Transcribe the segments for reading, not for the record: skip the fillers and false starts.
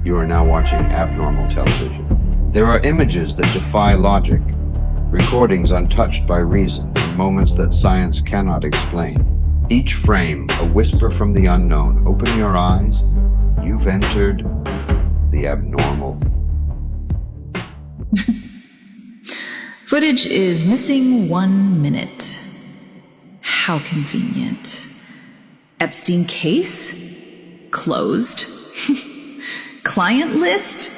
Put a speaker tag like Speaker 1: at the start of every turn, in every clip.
Speaker 1: You are now watching abnormal television. There are images that defy logic, recordings untouched by reason, and moments that science cannot explain. Each frame, a whisper from the unknown. Open your eyes. You've entered the abnormal.
Speaker 2: Footage is missing 1 minute. How convenient. Epstein case? Closed. Client list?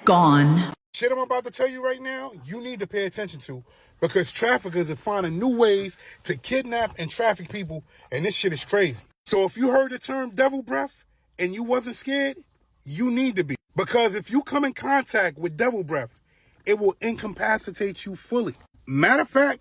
Speaker 2: Gone.
Speaker 3: Shit I'm about to tell you right now, you need to pay attention to, because traffickers are finding new ways to kidnap and traffic people, and this shit is crazy. So if you heard the term devil breath and you wasn't scared, you need to be. Because if you come in contact with devil breath, it will incapacitate you fully. Matter of fact,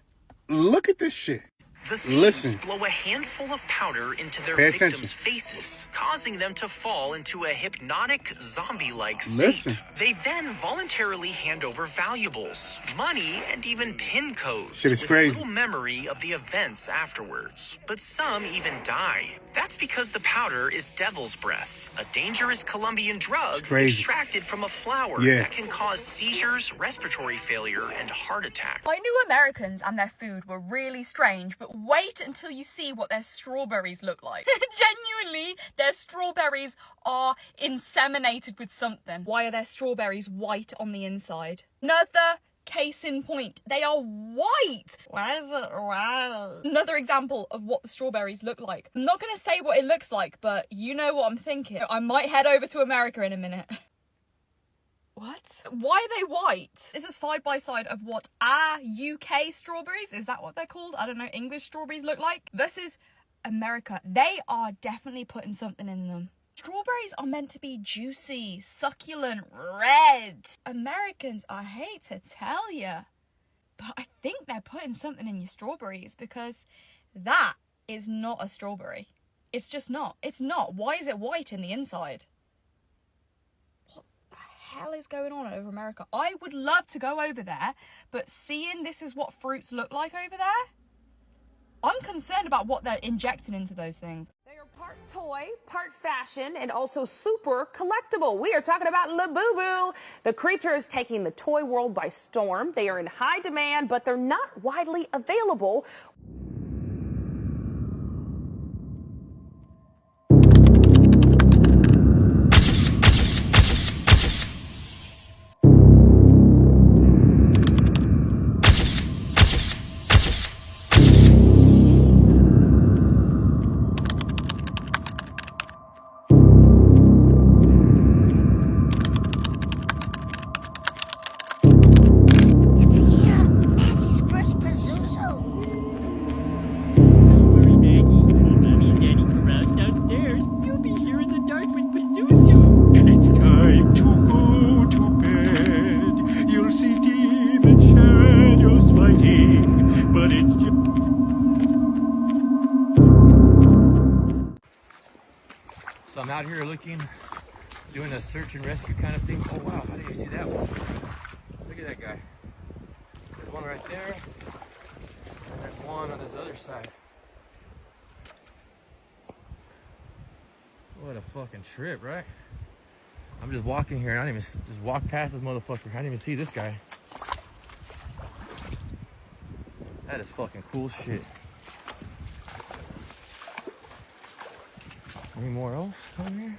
Speaker 3: look at this shit.
Speaker 4: The thieves blow a handful of powder into their victims' faces, causing them to fall into a hypnotic, zombie-like state. They then voluntarily hand over valuables, money, and even PIN codes with little memory of the events afterwards. But some even die. That's because the powder is devil's breath, a dangerous Colombian drug extracted from a flower that can cause seizures, respiratory failure, and heart attack.
Speaker 5: I knew Americans and their food were really strange, but wait until you see what their strawberries look like. Genuinely, their strawberries are inseminated with something. Why are their strawberries white on the inside? Another case in point, they are white. Why is it white? Another example of what the strawberries look like. I'm not gonna say what it looks like, but you know what I'm thinking. I might head over to America in a minute. What? Why are they white? Is it side by side of what our UK strawberries, is that what they're called? I don't know, English strawberries look like? Versus America. They are definitely putting something in them. Strawberries are meant to be juicy, succulent, red. Americans, I hate to tell you, but I think they're putting something in your strawberries, because that is not a strawberry. It's just not. It's not. Why is it white in the inside? What the hell is going on over America? I would love to go over there, but seeing this is what fruits look like over there, I'm concerned about what they're injecting into those things.
Speaker 6: They are part toy, part fashion, and also super collectible. We are talking about Labubu. The creature is taking the toy world by storm. They are in high demand, but they're not widely available.
Speaker 7: So I'm out here looking, doing a search and rescue kind of thing. Oh wow, how do you see that one? Look at that guy. There's one right there, and there's one on this other side. What a fucking trip, right? I'm just walking here and I didn't even just walk past this motherfucker. I didn't even see this guy. That is fucking cool shit. Any more else on here?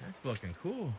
Speaker 7: That's fucking cool.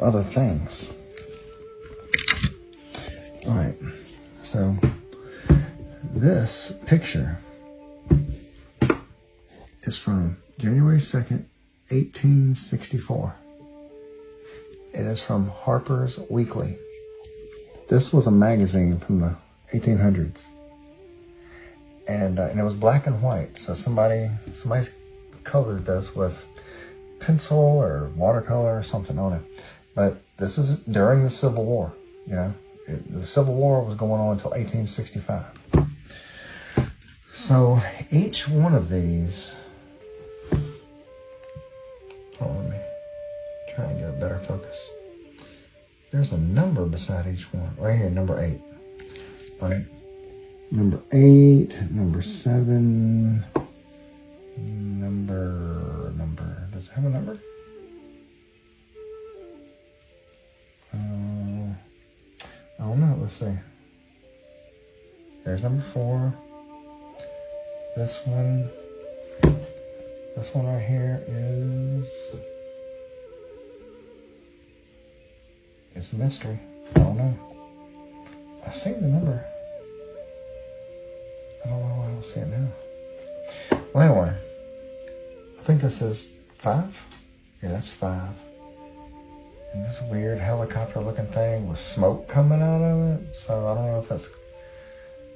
Speaker 8: other things. Alright, so this picture is from January 2nd, 1864. It is from Harper's Weekly. This was a magazine from the 1800s. And it was black and white. So somebody colored this with pencil or watercolor or something on it. But this is during the Civil War, you know. The Civil War was going on until 1865. So each one of these, let me try and get a better focus. There's a number beside each one. Right here, number 8. All right. Number 8, number 7, number, does it have a number? I don't know, let's see. There's number 4. This one right here it's a mystery. I don't know. I see the number. I don't know why I don't see it now. Well, anyway, I think this is 5. Yeah, that's 5. And this weird helicopter-looking thing with smoke coming out of it. So I don't know if that's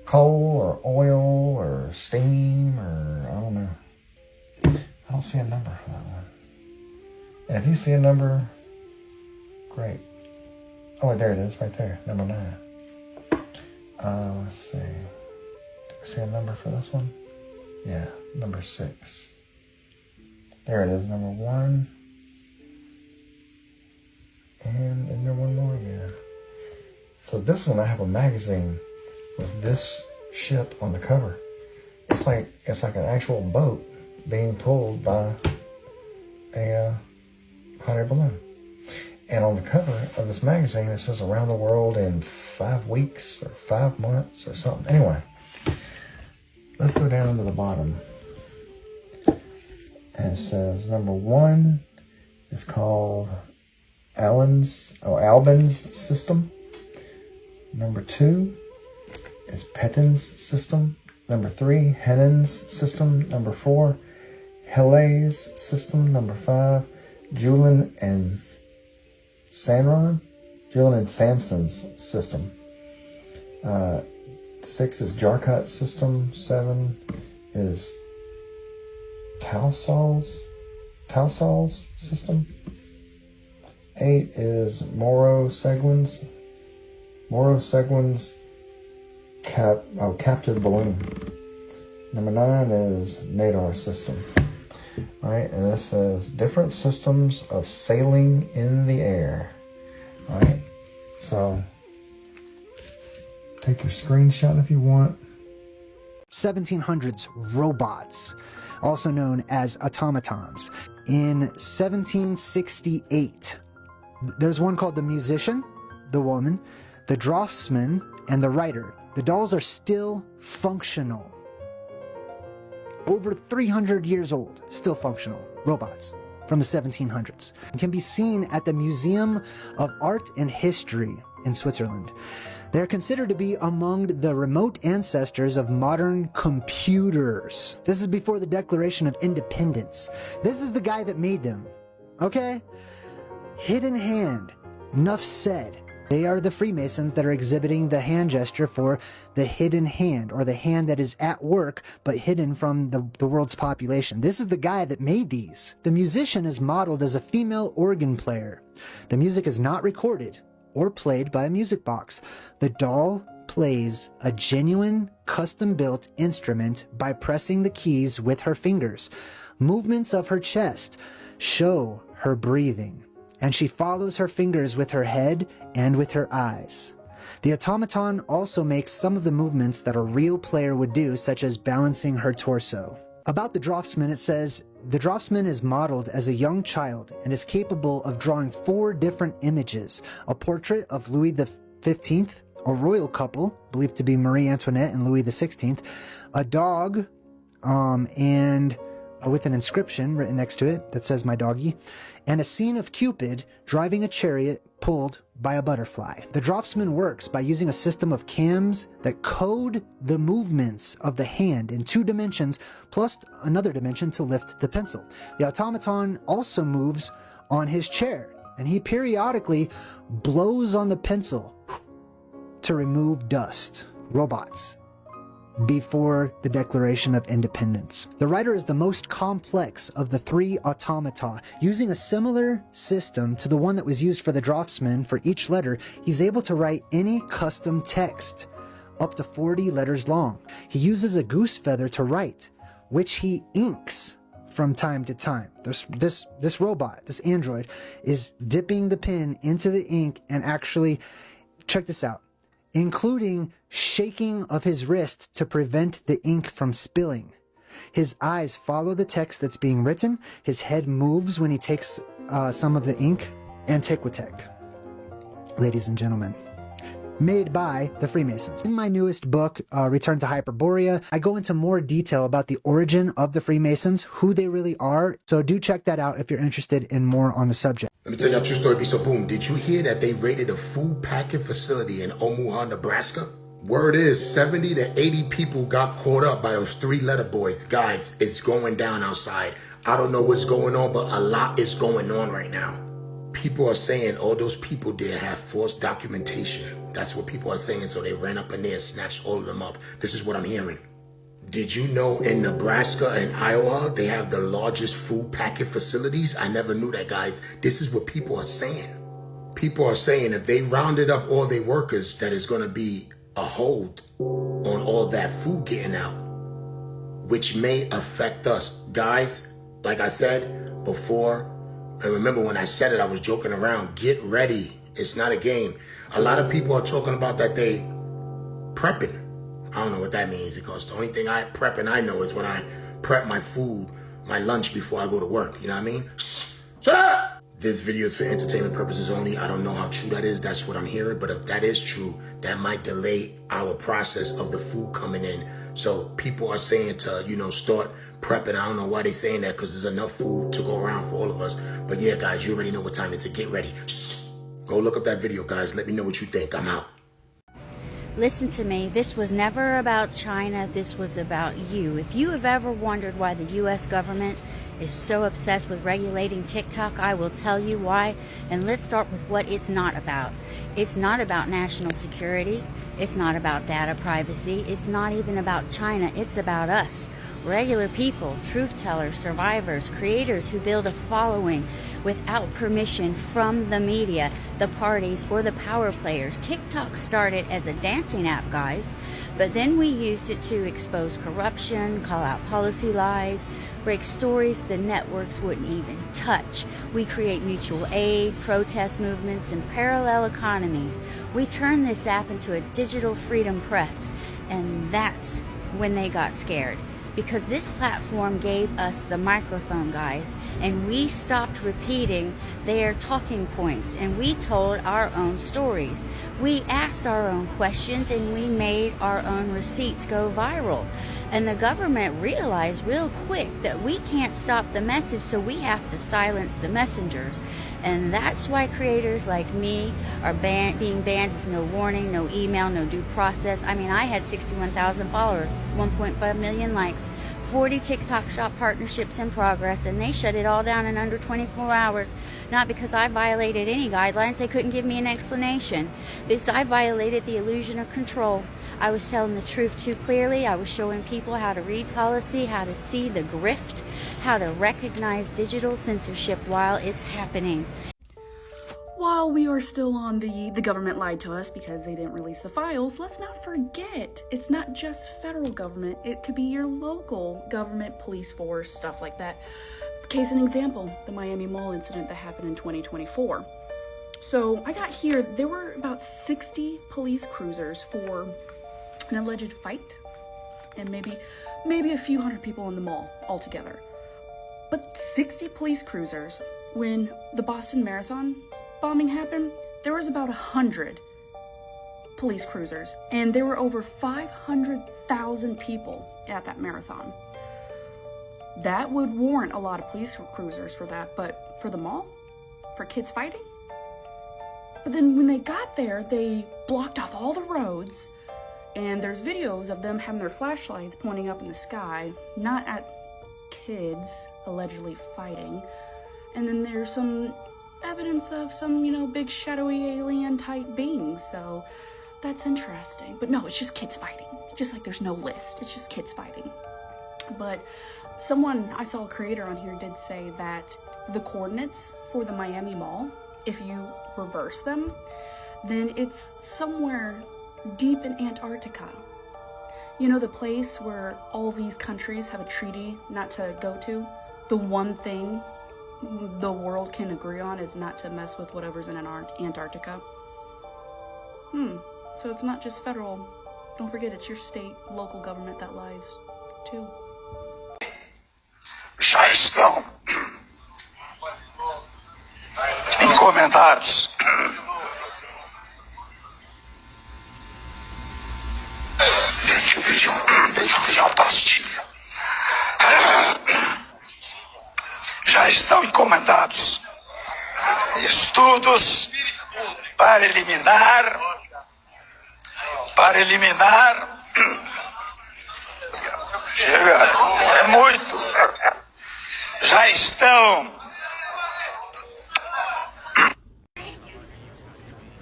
Speaker 8: coal or oil or steam or I don't know. I don't see a number for that one. And if you see a number, great. Oh, there it is, right there, number 9. Let's see. Do we see a number for this one? Yeah, number 6. There it is, number 1. And is there one more? Yeah. So this one, I have a magazine with this ship on the cover. It's like an actual boat being pulled by a hot air balloon. And on the cover of this magazine, it says around the world in 5 weeks or 5 months or something. Anyway, let's go down to the bottom. And it says number 1 is called Albin's system. Number 2 is Pettin's system. Number 3, Hennen's system. Number 4, Hellay's system. Number 5, Julian and Sanson's system. 6 is Jarcut's system. 7 is Tausal's system. 8 is Moro Seguin's captive balloon. Number 9 is Nadar's system. Right, and this says different systems of sailing in the air. Right, so take your screenshot if you want.
Speaker 9: 1700s robots, also known as automatons. In 1768, there's one called the musician, the woman, the draftsman, and the writer. The dolls are still functional. Over 300 years old, still functional. Robots from the 1700s. It can be seen at the Museum of Art and History in Switzerland. They're considered to be among the remote ancestors of modern computers. This is before the Declaration of Independence. This is the guy that made them. Okay? Hidden hand. Enough said. They are the Freemasons that are exhibiting the hand gesture for the hidden hand, or the hand that is at work but hidden from the world's population. This is the guy that made these. The musician is modeled as a female organ player. The music is not recorded or played by a music box. The doll plays a genuine, custom-built instrument by pressing the keys with her fingers. Movements of her chest show her breathing, and she follows her fingers with her head and with her eyes. The automaton also makes some of the movements that a real player would do, such as balancing her torso. About the draftsman, it says, the draftsman is modeled as a young child and is capable of drawing 4 different images: a portrait of Louis XV, a royal couple, believed to be Marie Antoinette and Louis XVI, a dog, and with an inscription written next to it that says "My doggy," and a scene of Cupid driving a chariot pulled by a butterfly. The Draftsman works by using a system of cams that code the movements of the hand in 2 dimensions, plus another dimension to lift the pencil. The automaton also moves on his chair, and he periodically blows on the pencil to remove dust. Robots. Before the Declaration of Independence. The writer is the most complex of the 3 automata. Using a similar system to the one that was used for the Draftsman for each letter, he's able to write any custom text, up to 40 letters long. He uses a goose feather to write, which he inks from time to time. This robot, this android, is dipping the pen into the ink and actually, check this out, including shaking of his wrist to prevent the ink from spilling. His eyes follow the text that's being written. His head moves when he takes some of the ink. Antiquitech, ladies and gentlemen. Made by the Freemasons. In my newest book, Return to Hyperborea, I go into more detail about the origin of the Freemasons, who they really are, so do check that out if you're interested in more on the subject.
Speaker 10: Let me tell y'all a true story. So boom, did you hear that they raided a food packing facility in Omaha, Nebraska? Word is 70 to 80 people got caught up by those 3-letter boys. Guys, it's going down outside. I don't know what's going on, but a lot is going on right now. People are saying all those people there have false documentation. That's what people are saying. So they ran up in there and snatched all of them up. This is what I'm hearing. Did you know in Nebraska and Iowa, they have the largest food packing facilities? I never knew that, guys. This is what people are saying. People are saying if they rounded up all their workers, that is going to be a hold on all that food getting out, which may affect us. Guys, like I said before, and remember when I said it, I was joking around. Get ready. It's not a game. A lot of people are talking about that they prepping. I don't know what that means, because the only thing prepping I know is when I prep my food, my lunch before I go to work. You know what I mean? Shut up! This video is for entertainment purposes only. I don't know how true that is. That's what I'm hearing. But if that is true, that might delay our process of the food coming in. So people are saying to, start prepping. I don't know why they're saying that, because there's enough food to go around for all of us. But yeah, guys, you already know what time it is to get ready. Go look up that video, guys. Let me know what you think. I'm out.
Speaker 11: Listen to me. This was never about China. This was about you. If you have ever wondered why the U.S. government is so obsessed with regulating TikTok, I will tell you why. And let's start with what it's not about. It's not about national security. It's not about data privacy. It's not even about China. It's about us. Regular people, truth tellers, survivors, creators who build a following without permission from the media, the parties, or the power players. TikTok started as a dancing app, guys, but then we used it to expose corruption, call out policy lies, break stories the networks wouldn't even touch. We create mutual aid, protest movements, and parallel economies. We turned this app into a digital freedom press, and that's when they got scared. Because this platform gave us the microphone, guys, and we stopped repeating their talking points, and we told our own stories. We asked our own questions, and we made our own receipts go viral. And the government realized real quick that we can't stop the message, so we have to silence the messengers. And that's why creators like me are being banned with no warning, no email, no due process. I mean, I had 61,000 followers, 1.5 million likes, 40 TikTok shop partnerships in progress, and they shut it all down in under 24 hours. Not because I violated any guidelines, they couldn't give me an explanation. Because I violated the illusion of control. I was telling the truth too clearly. I was showing people how to read policy, how to see the grift, how to recognize digital censorship while it's happening.
Speaker 12: While we are still on the government lied to us because they didn't release the files, let's not forget, it's not just federal government, it could be your local government, police force, stuff like that. Case in example, the Miami Mall incident that happened in 2024. So I got here, there were about 60 police cruisers for an alleged fight, and maybe a few hundred people in the mall altogether. But 60 police cruisers, when the Boston Marathon bombing happened, there was about 100 police cruisers, and there were over 500,000 people at that marathon. That would warrant a lot of police cruisers for that, but for the mall? For kids fighting? But then when they got there, they blocked off all the roads, and there's videos of them having their flashlights pointing up in the sky, not at kids allegedly fighting. And then there's some evidence of some, big shadowy alien type beings, so that's interesting. But no, it's just kids fighting. Just like there's no list, it's just kids fighting. But I saw a creator on here did say that the coordinates for the Miami Mall, if you reverse them, then it's somewhere deep in Antarctica. The place where all these countries have a treaty not to go to? The one thing the world can agree on is not to mess with whatever's in Antarctica. So it's not just federal. Don't forget, it's your state, local government that lies, too.
Speaker 13: Já estão encomendados desde que pediam a pastilha. Já estão encomendados estudos para eliminar chega, é muito. Já estão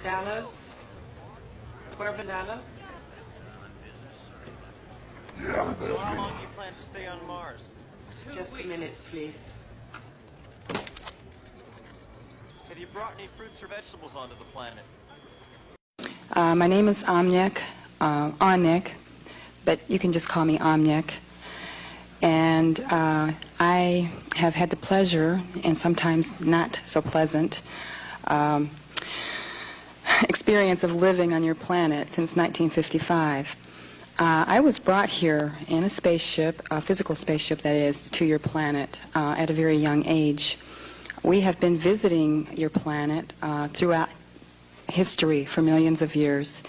Speaker 14: Dallas? Where Dallas?
Speaker 13: Yeah,
Speaker 14: so how long do you plan to stay on Mars? Just a minute, please. Have you brought any fruits or vegetables onto the planet?
Speaker 15: My name is Omnick, but you can just call me Omnick. And I have had the pleasure, and sometimes not so pleasant, experience of living on your planet since 1955. I was brought here in a spaceship, a physical spaceship that is, to your planet at a very young age. We have been visiting your planet throughout history for millions of years.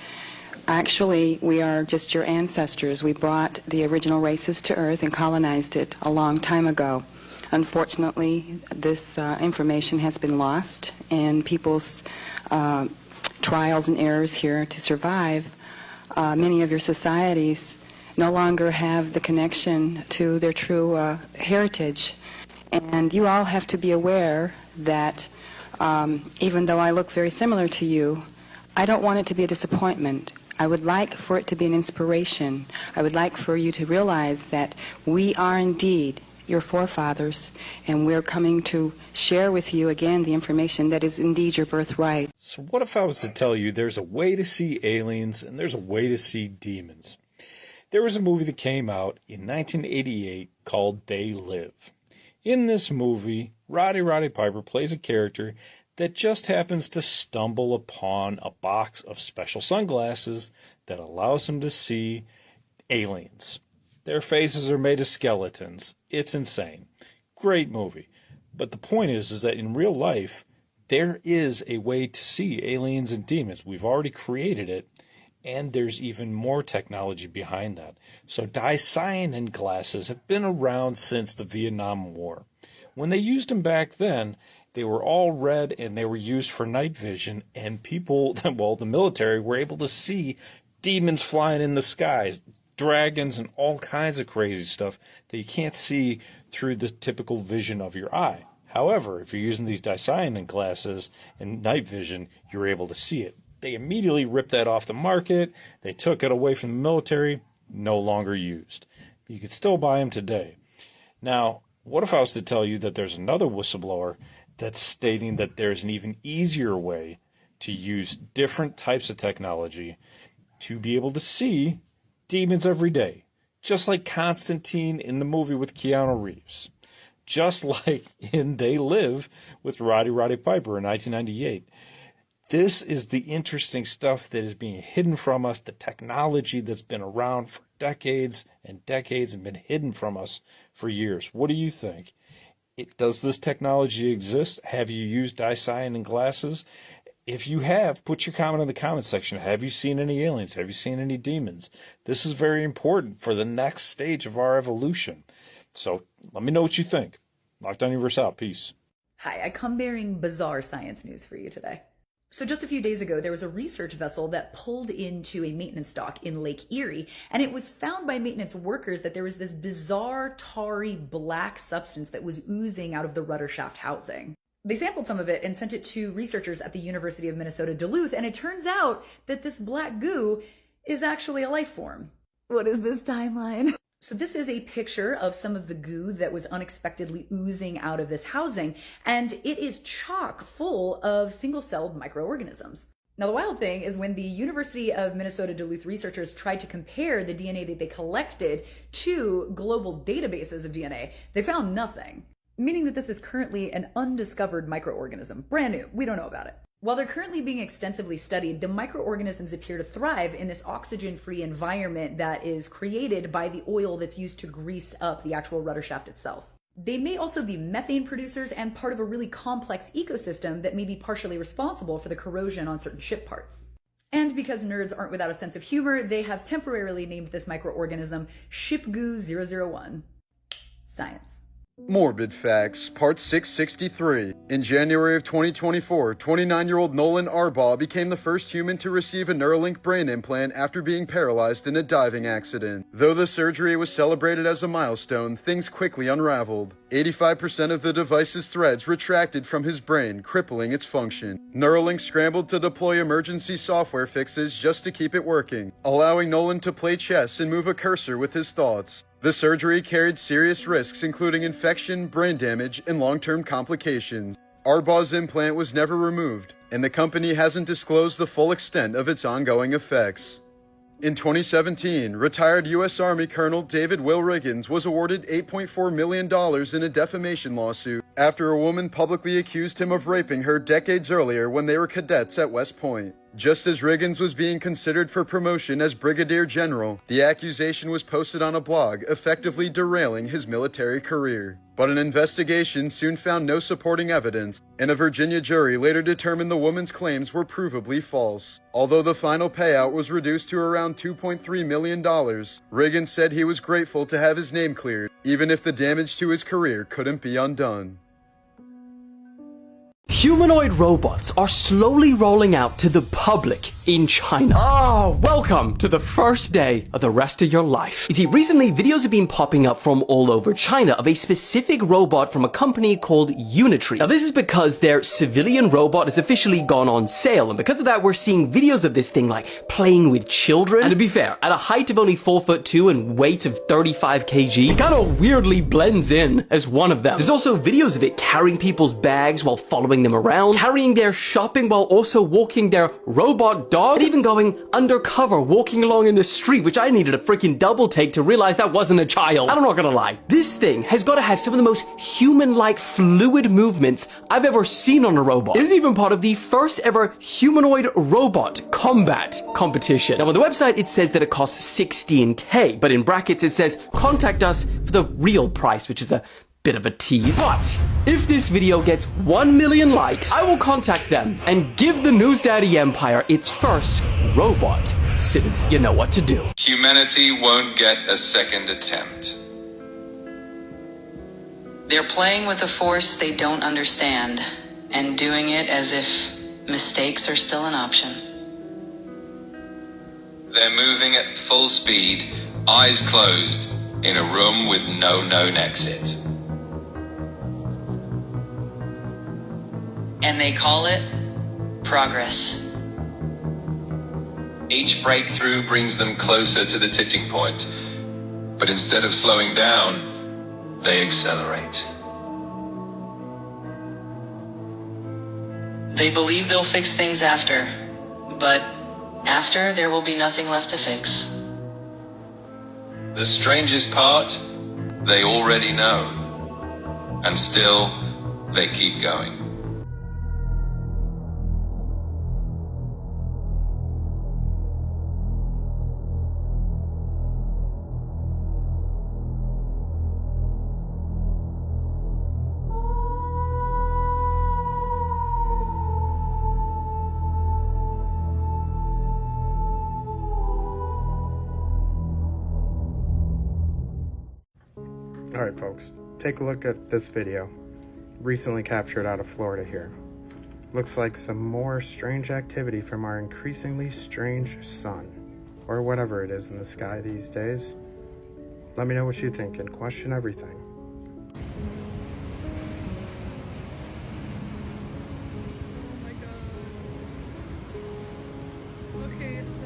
Speaker 15: Actually, we are just your ancestors. We brought the original races to Earth and colonized it a long time ago. Unfortunately, this information has been lost, and people's trials and errors here to survive. Many of your societies no longer have the connection to their true heritage. And you all have to be aware that even though I look very similar to you, I don't want it to be a disappointment. I would like for it to be an inspiration. I would like for you to realize that we are indeed your forefathers, and we're coming to share with you again the information that is indeed your birthright.
Speaker 16: So what if I was to tell you there's a way to see aliens and there's a way to see demons? There was a movie that came out in 1988 called They Live. In this movie, Roddy Piper plays a character that just happens to stumble upon a box of special sunglasses that allows him to see aliens. Their faces are made of skeletons. It's insane. Great movie. But the point is that in real life, there is a way to see aliens and demons. We've already created it, and there's even more technology behind that. So dicyanin glasses have been around since the Vietnam War. When they used them back then, they were all red and they were used for night vision, and people, well, the military were able to see demons flying in the skies, dragons and all kinds of crazy stuff that you can't see through the typical vision of your eye. However, if you're using these dicyanin glasses and night vision, you're able to see it. They immediately ripped that off the market. They took it away from the military, no longer used. You can still buy them today. Now, what if I was to tell you that there's another whistleblower that's stating that there's an even easier way to use different types of technology to be able to see demons every day, just like Constantine in the movie with Keanu Reeves, just like in They Live with Roddy Piper in 1998. This is the interesting stuff that is being hidden from us, the technology that's been around for decades and decades and been hidden from us for years. What do you think? Does this technology exist? Have you used dicyanin glasses? If you have, put your comment in the comment section. Have you seen any aliens? Have you seen any demons? This is very important for the next stage of our evolution. So let me know what you think. Lockdown Universe out. Peace.
Speaker 17: Hi, I come bearing bizarre science news for you today. So just a few days ago, there was a research vessel that pulled into a maintenance dock in Lake Erie, and it was found by maintenance workers that there was this bizarre, tarry black substance that was oozing out of the rudder shaft housing. They sampled some of it and sent it to researchers at the University of Minnesota Duluth, and it turns out that this black goo is actually a life form. What is this timeline? So this is a picture of some of the goo that was unexpectedly oozing out of this housing, and it is chock full of single-celled microorganisms. Now, the wild thing is when the University of Minnesota Duluth researchers tried to compare the DNA that they collected to global databases of DNA, they found nothing, meaning that this is currently an undiscovered microorganism. Brand new. We don't know about it. While they're currently being extensively studied, the microorganisms appear to thrive in this oxygen-free environment that is created by the oil that's used to grease up the actual rudder shaft itself. They may also be methane producers and part of a really complex ecosystem that may be partially responsible for the corrosion on certain ship parts. And because nerds aren't without a sense of humor, they have temporarily named this microorganism ShipGoo001. Science.
Speaker 18: Morbid Facts, Part 663. In January of 2024, 29-year-old Nolan Arbaugh became the first human to receive a Neuralink brain implant after being paralyzed in a diving accident. Though the surgery was celebrated as a milestone, things quickly unraveled. 85% of the device's threads retracted from his brain, crippling its function. Neuralink scrambled to deploy emergency software fixes just to keep it working, allowing Nolan to play chess and move a cursor with his thoughts. The surgery carried serious risks, including infection, brain damage, and long-term complications. Arbaugh's implant was never removed, and the company hasn't disclosed the full extent of its ongoing effects. In 2017, retired U.S. Army Colonel David Will Riggins was awarded $8.4 million in a defamation lawsuit after a woman publicly accused him of raping her decades earlier when they were cadets at West Point. Just as Riggins was being considered for promotion as Brigadier General, the accusation was posted on a blog, effectively derailing his military career. But an investigation soon found no supporting evidence, and a Virginia jury later determined the woman's claims were provably false. Although the final payout was reduced to around $2.3 million, Riggins said he was grateful to have his name cleared, even if the damage to his career couldn't be undone.
Speaker 19: Humanoid robots are slowly rolling out to the public in China. Oh, welcome to the first day of the rest of your life. You see, recently videos have been popping up from all over China of a specific robot from a company called Unitree. Now this is because their civilian robot has officially gone on sale, and because of that we're seeing videos of this thing like playing with children. And to be fair, at a height of only 4'2" and weight of 35 kg, it kind of weirdly blends in as one of them. There's also videos of it carrying people's bags while following them around, carrying their shopping while also walking their robot dog, and even going undercover walking along in the street, which I needed a freaking double take to realize that wasn't a child. I'm not gonna lie, this thing has got to have some of the most human-like fluid movements I've ever seen on a robot. It was even part of the first ever humanoid robot combat competition. Now on the website it says that it costs 16K, but in brackets it says contact us for the real price, which is a bit of a tease. But if this video gets 1 million likes, I will contact them and give the News Daddy Empire its first robot citizen. You know what to do.
Speaker 20: Humanity won't get a second attempt.
Speaker 21: They're playing with a force they don't understand and doing it as if mistakes are still an option.
Speaker 20: They're moving at full speed, eyes closed, in a room with no known exit.
Speaker 21: And they call it progress.
Speaker 20: Each breakthrough brings them closer to the tipping point, but instead of slowing down, they accelerate.
Speaker 21: They believe they'll fix things after, but after there will be nothing left to fix.
Speaker 20: The strangest part, they already know, and still they keep going.
Speaker 22: All
Speaker 1: Alright folks, take a look at this video. Recently captured out of Florida here. Looks like some more strange activity from our increasingly strange sun. Or whatever it is in the sky these days. Let me know what you think and question everything.
Speaker 22: Okay, so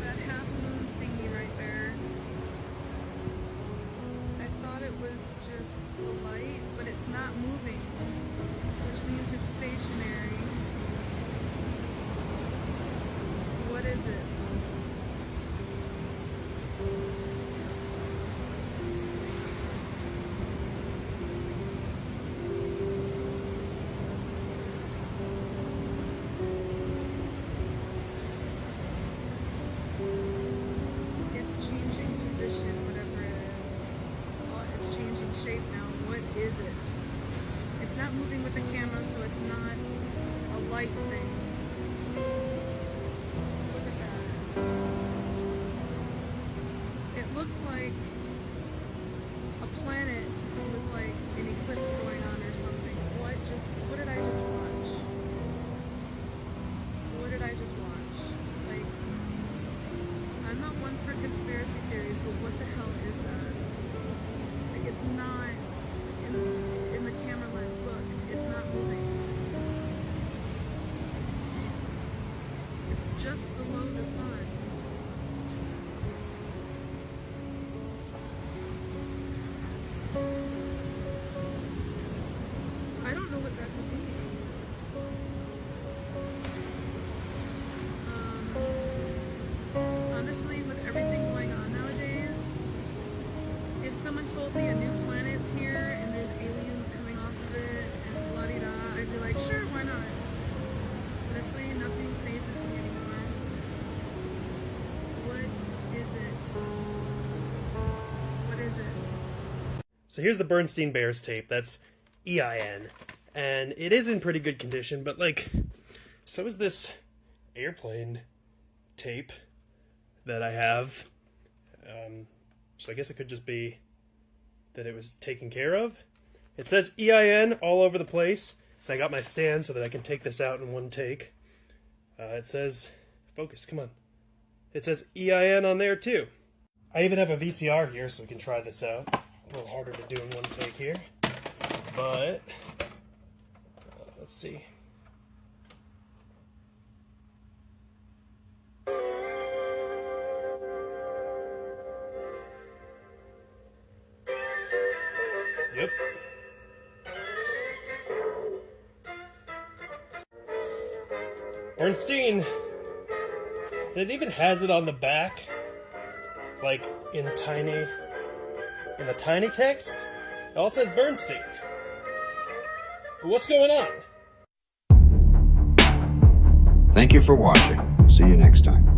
Speaker 22: that half moon thingy right there, I thought it was just a light, but it's not moving, which means it's stationary. What is it? It's changing position, whatever it is. Oh, it's changing shape now. What is it? It's not moving with the camera, so it's not a light thing. Look at that. It looks like a planet with like an eclipse going on or something. What did I just watch? What did I just watch? Like, I'm not one for conspiracy theories, but what the hell is that? Like, it's not in the camera lens. Look, it's not moving. It's just below the sun. I don't know what that could be. Honestly, with everything going on nowadays, if someone told me a new planet's here and there's aliens coming off of it and la-di-da, I'd be like, sure, why not? Honestly, nothing phases me anymore. What is it? What is it?
Speaker 23: So here's the Bernstein Bears tape. That's EIN. And it is in pretty good condition, but like, so is this airplane tape that I have. So I guess it could just be that it was taken care of. It says EIN all over the place. And I got my stand so that I can take this out in one take. It says, focus, come on. It says EIN on there too. I even have a VCR here so we can try this out. A little harder to do in one take here. But, let's see. Yep. Bernstein. And it even has it on the back, like in the tiny text. It all says Bernstein. But what's going on?
Speaker 24: Thank you for watching. See you next time.